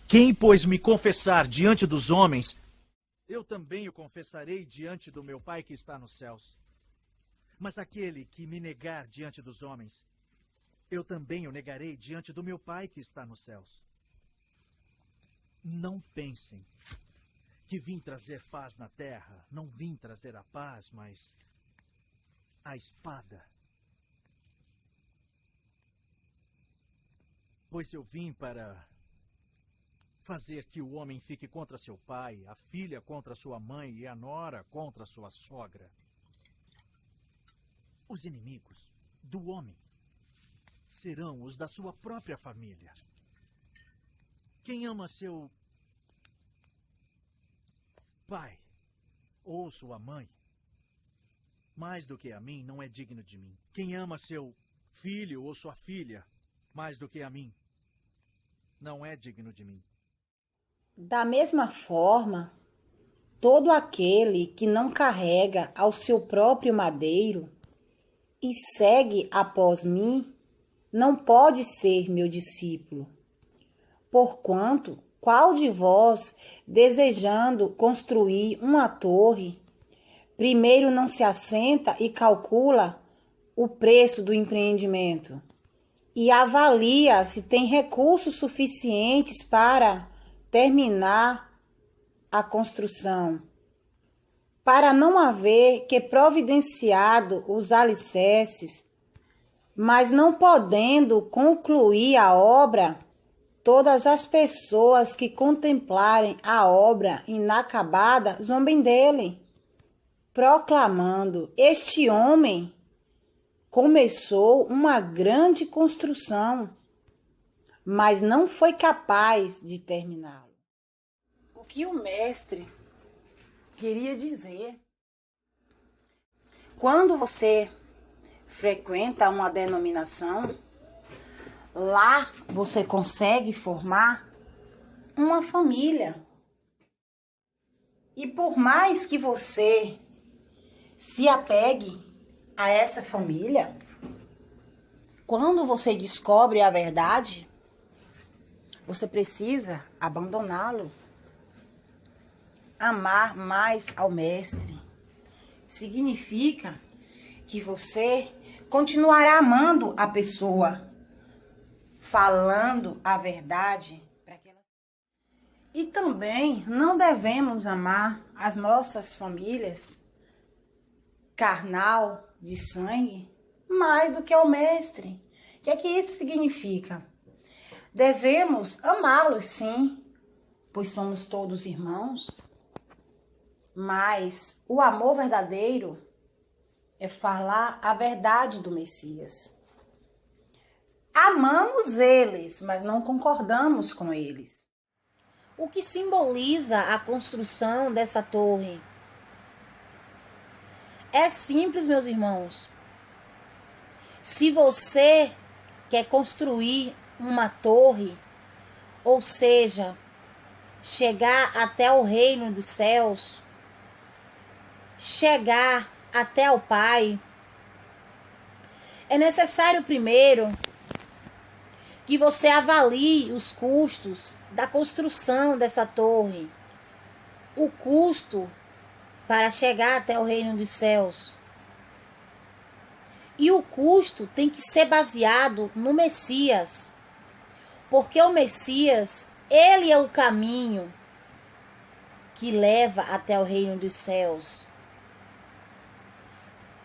Quem, pois, me confessar diante dos homens, eu também o confessarei diante do meu Pai que está nos céus. Mas aquele que me negar diante dos homens, eu também o negarei diante do meu Pai que está nos céus. Não pensem que vim trazer paz na terra. Não vim trazer a paz, mas a espada. Pois eu vim para fazer que o homem fique contra seu pai, a filha contra sua mãe e a nora contra sua sogra. Os inimigos do homem serão os da sua própria família. Quem ama seu pai ou sua mãe mais do que a mim não é digno de mim. Quem ama seu filho ou sua filha mais do que a mim não é digno de mim. Da mesma forma, todo aquele que não carrega ao seu próprio madeiro e segue após mim, não pode ser meu discípulo. Porquanto, qual de vós, desejando construir uma torre, primeiro não se assenta e calcula o preço do empreendimento e avalia se tem recursos suficientes para terminar a construção, para não haver que providenciado os alicerces, mas não podendo concluir a obra, todas as pessoas que contemplarem a obra inacabada zombem dele, proclamando: este homem começou uma grande construção, mas não foi capaz de terminá-lo. O que o mestre queria dizer? Quando você frequenta uma denominação, lá você consegue formar uma família. E por mais que você se apegue a essa família, quando você descobre a verdade, você precisa abandoná-lo. Amar mais ao mestre significa que você continuará amando a pessoa, falando a verdade para que ela... E também não devemos amar as nossas famílias carnal, de sangue, mais do que ao mestre. O que é que isso significa? Devemos amá-los, sim, pois somos todos irmãos, mas o amor verdadeiro é falar a verdade do Messias. Amamos eles, mas não concordamos com eles. O que simboliza a construção dessa torre? É simples, meus irmãos. Se você quer construir uma torre, ou seja, chegar até o reino dos céus, chegar até o Pai, é necessário primeiro que você avalie os custos da construção dessa torre, o custo para chegar até o reino dos céus. E o custo tem que ser baseado no Messias, porque o Messias, ele é o caminho que leva até o reino dos céus.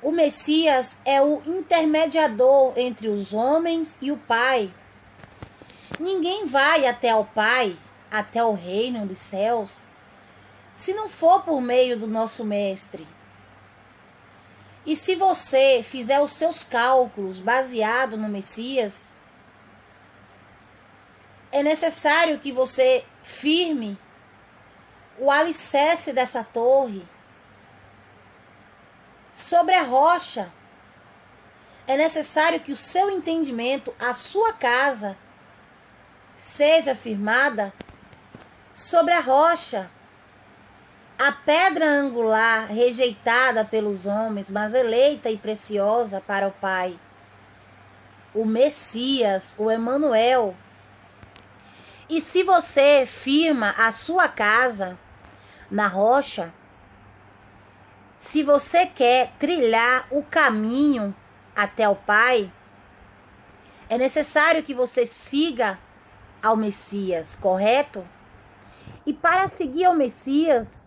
O Messias é o intermediador entre os homens e o Pai. Ninguém vai até o Pai, até o reino dos céus, se não for por meio do nosso mestre. E se você fizer os seus cálculos baseado no Messias, é necessário que você firme o alicerce dessa torre sobre a rocha. É necessário que o seu entendimento, a sua casa, seja firmada sobre a rocha. A pedra angular rejeitada pelos homens, mas eleita e preciosa para o Pai. O Messias, o Emanuel. E se você firma a sua casa na rocha, se você quer trilhar o caminho até o Pai, é necessário que você siga ao Messias, correto? E para seguir ao Messias,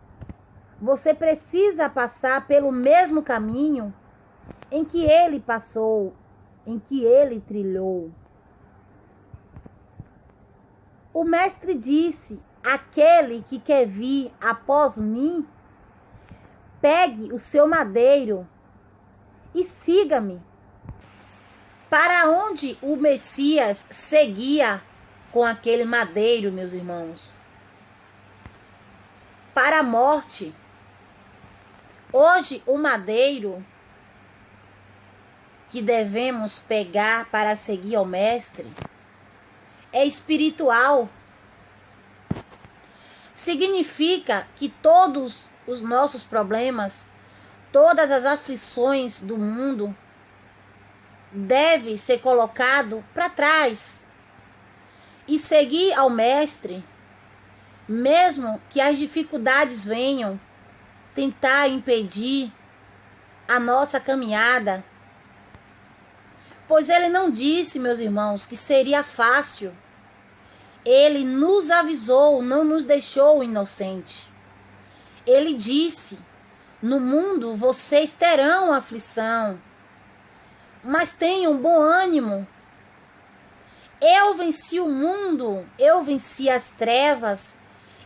você precisa passar pelo mesmo caminho em que ele passou, em que ele trilhou. O mestre disse: aquele que quer vir após mim, pegue o seu madeiro e siga-me. Para onde o Messias seguia com aquele madeiro, meus irmãos? Para a morte. Hoje, o madeiro que devemos pegar para seguir ao Mestre é espiritual. Significa que todos os nossos problemas, todas as aflições do mundo deve ser colocado para trás e seguir ao Mestre, mesmo que as dificuldades venham tentar impedir a nossa caminhada. Pois ele não disse, meus irmãos, que seria fácil. Ele nos avisou, não nos deixou inocente. Ele disse: no mundo vocês terão aflição, mas tenham bom ânimo. Eu venci o mundo, eu venci as trevas,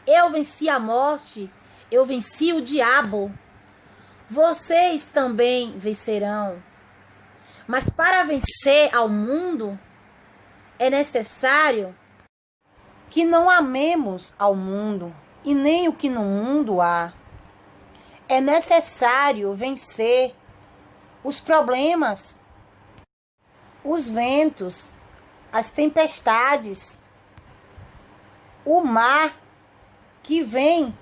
eu venci a morte, eu venci o diabo. Vocês também vencerão. Mas para vencer ao mundo, é necessário que não amemos ao mundo e nem o que no mundo há. É necessário vencer os problemas, os ventos, as tempestades, o mar que vem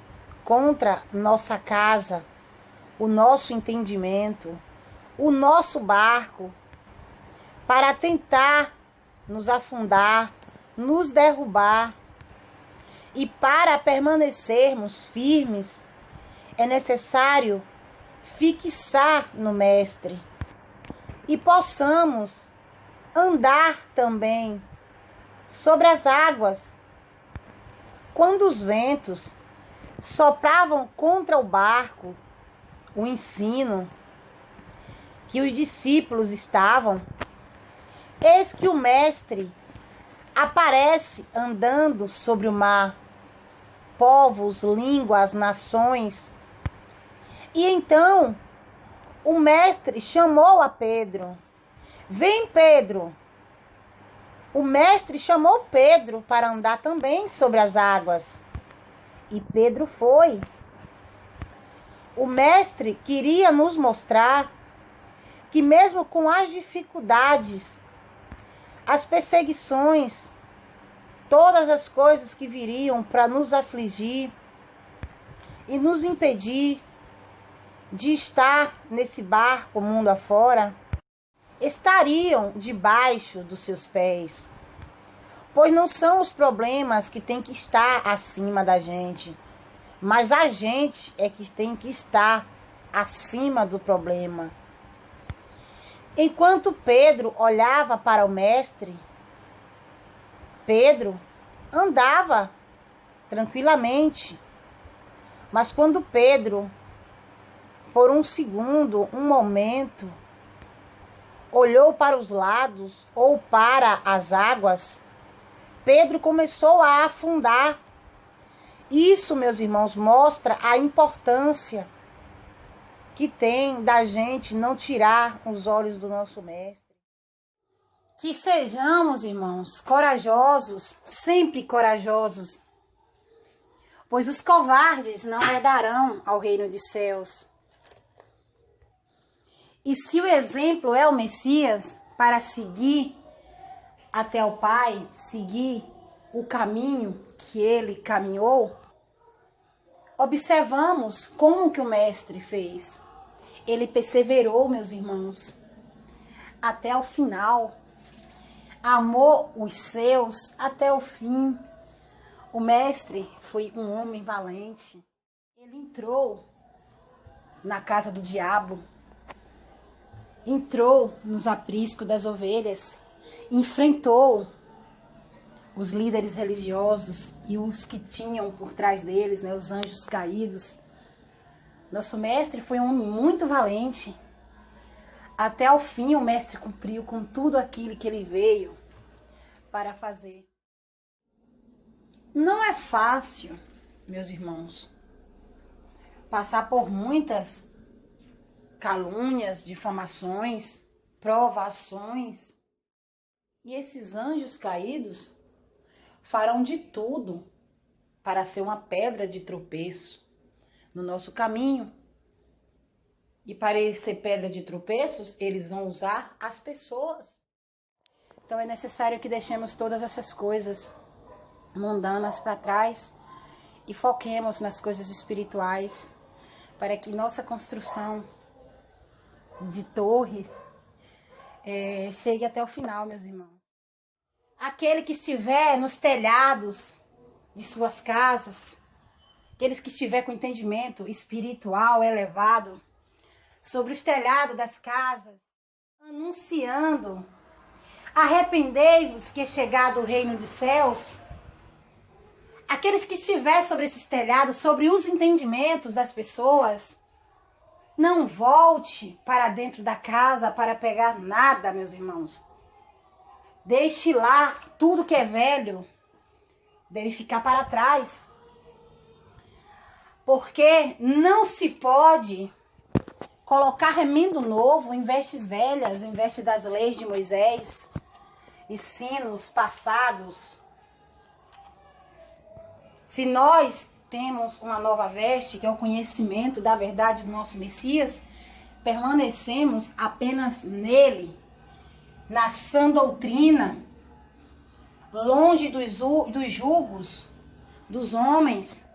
contra nossa casa, o nosso entendimento, o nosso barco, para tentar nos afundar, nos derrubar. E para permanecermos firmes, é necessário fixar no Mestre e possamos andar também sobre as águas. Quando os ventos sopravam contra o barco, o ensino que os discípulos estavam, eis que o Mestre aparece andando sobre o mar, povos, línguas, nações. E então o Mestre chamou a Pedro. Vem, Pedro. O Mestre chamou Pedro para andar também sobre as águas. E Pedro foi. O Mestre queria nos mostrar que mesmo com as dificuldades, as perseguições, todas as coisas que viriam para nos afligir e nos impedir de estar nesse barco mundo afora, estariam debaixo dos seus pés. Pois não são os problemas que tem que estar acima da gente, mas a gente é que tem que estar acima do problema. Enquanto Pedro olhava para o Mestre, Pedro andava tranquilamente. Mas quando Pedro, por um segundo, um momento, olhou para os lados ou para as águas, Pedro começou a afundar. Isso, meus irmãos, mostra a importância que tem da gente não tirar os olhos do nosso Mestre. Que sejamos, irmãos, corajosos, sempre corajosos, pois os covardes não herdarão ao reino dos céus. E se o exemplo é o Messias, para seguir até o Pai, seguir o caminho que ele caminhou, observamos como que o Mestre fez. Ele perseverou, meus irmãos, até o final. Amou os seus até o fim. O mestre foi um homem valente. Ele entrou na casa do diabo, entrou nos apriscos das ovelhas, enfrentou os líderes religiosos e os que tinham por trás deles, né, os anjos caídos. Nosso mestre foi um homem muito valente. Até ao fim o mestre cumpriu com tudo aquilo que ele veio para fazer. Não é fácil, meus irmãos, passar por muitas calúnias, difamações, provações. E esses anjos caídos farão de tudo para ser uma pedra de tropeço no nosso caminho. E para ser pedra de tropeços, eles vão usar as pessoas. Então é necessário que deixemos todas essas coisas mundanas para trás e foquemos nas coisas espirituais, para que nossa construção de torre chegue até o final, meus irmãos. Aquele que estiver nos telhados de suas casas, aqueles que estiver com entendimento espiritual elevado, sobre os telhados das casas, anunciando: arrependei-vos que é chegado o reino dos céus. Aqueles que estiver sobre esses telhados, sobre os entendimentos das pessoas, não volte para dentro da casa para pegar nada, meus irmãos. Deixe lá tudo que é velho, deve ficar para trás. Porque não se pode colocar remendo novo em vestes velhas, em vestes das leis de Moisés, ensinos passados. Se nós temos uma nova veste, que é o conhecimento da verdade do nosso Messias, permanecemos apenas nele, na sã doutrina, longe dos julgos dos homens.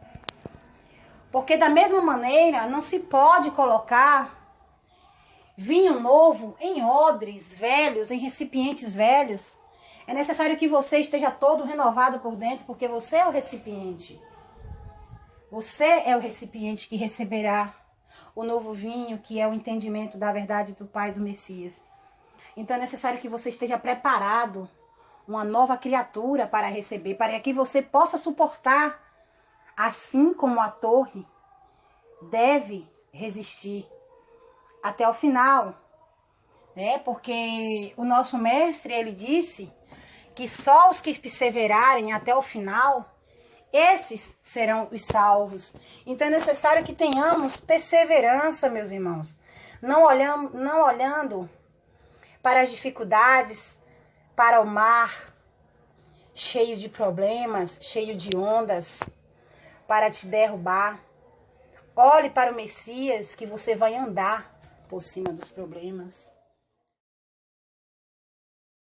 Porque da mesma maneira não se pode colocar vinho novo em odres velhos, em recipientes velhos. É necessário que você esteja todo renovado por dentro, porque você é o recipiente. Você é o recipiente que receberá o novo vinho, que é o entendimento da verdade do Pai e do Messias. Então é necessário que você esteja preparado, uma nova criatura para receber, para que você possa suportar, assim como a torre deve resistir até o final, né? Porque o nosso mestre, ele disse que só os que perseverarem até o final, esses serão os salvos. Então é necessário que tenhamos perseverança, meus irmãos, não olhando para as dificuldades, para o mar cheio de problemas, cheio de ondas, para te derrubar. Olhe para o Messias, que você vai andar por cima dos problemas.